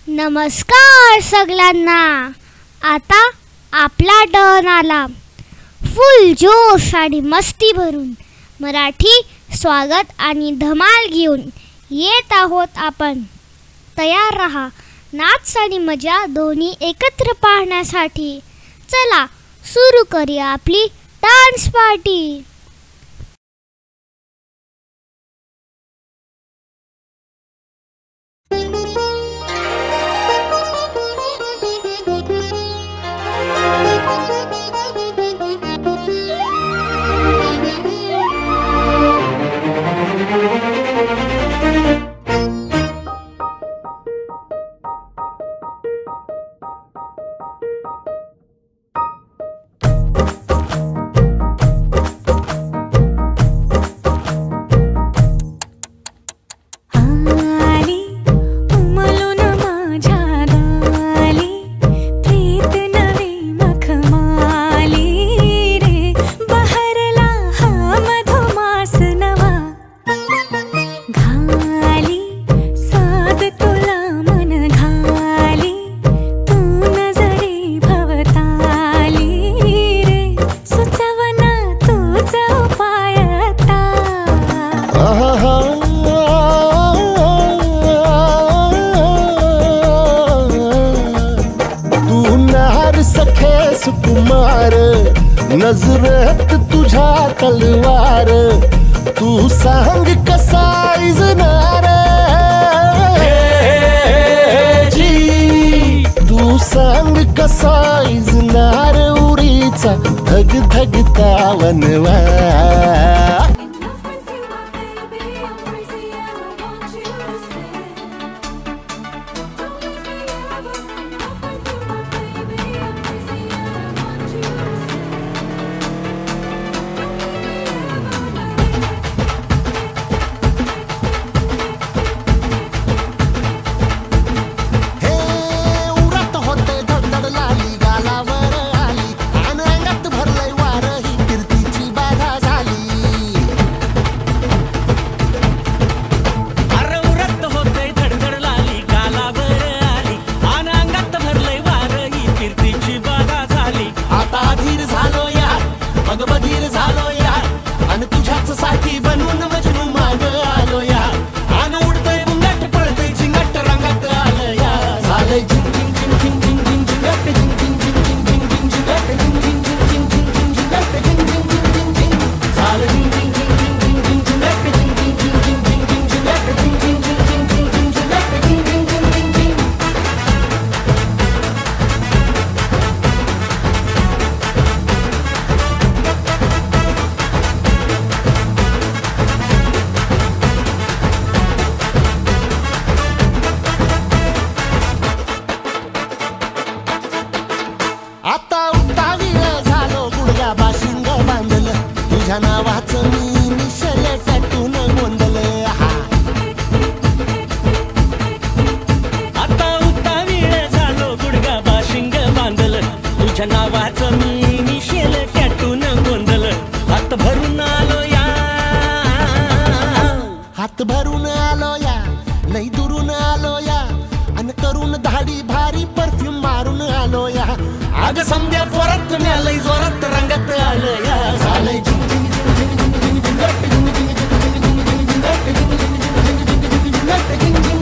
नमस्कार सगळ्यांना. आता आपला टर्न आला. फुल जोश आणि मस्ती भरून मराठी स्वागत आणि धमाल घेऊन येत आहोत आपण. तयार रहा नाच आणि मजा दोन्ही एकत्र पाहण्यासाठी. चला सुरू करूया आपली डान्स पार्टी. सुकुमार नजरेत तुझ्या तलवार, तू सांग कसा इजनार जी, तू सांग कसा इजनार उरीचा धग धगता वनवा. साठी बनवून मजनू माग आलो या, आन उडतय बुंगाट पळतय झिंगाट रंगात आलं या. झालंय झिंग झिंग झिंग झिंग झिंग झिंग झिंगाट झिंग झिंग झिंग झिंग झिंग झिंग झिंगाट झिंग झिंग झिंग झिंग झिंग झिंग झिंगाट झिंग झिंग झिंग झिंग झिंग. झालं झिंग झिंग झिंग झिंग झिंग झिंग झिंगाट झिंग झिंग झिंग झिंग झिंग झिंग झिंगाट झिंग झिंग झिंग झिंग झिंग झिंग झिंगाट झिंग झिंग झिंग झिंग झिंग. आता उतावीळ झालो गुडघा बाशिंग बांधलं, तुझ्या नावाचं मी निशल टॅटून गोंधलं. आता उतावीळ झालो गुडघा बाशिंग बांधलं, तुझ्या नावाचं मी निशल टॅटून गोंधलं. हात भरून आलो या, हात भरून आलो या, लई दुरून आलो या, अन करून धाडी भारी परफ्यूम मारून आलो या. आग समद्या जोरात लई जोरात रंगात आलं या. झालंय झिंग झिंग झिंग झिंग झिंग झिंग झिंगाट झिंग झिंग झिंग झिंग झिंग झिंगाट झिंग झिंग झिंग झिंग झिंग झिंगाट झिंग झिंग.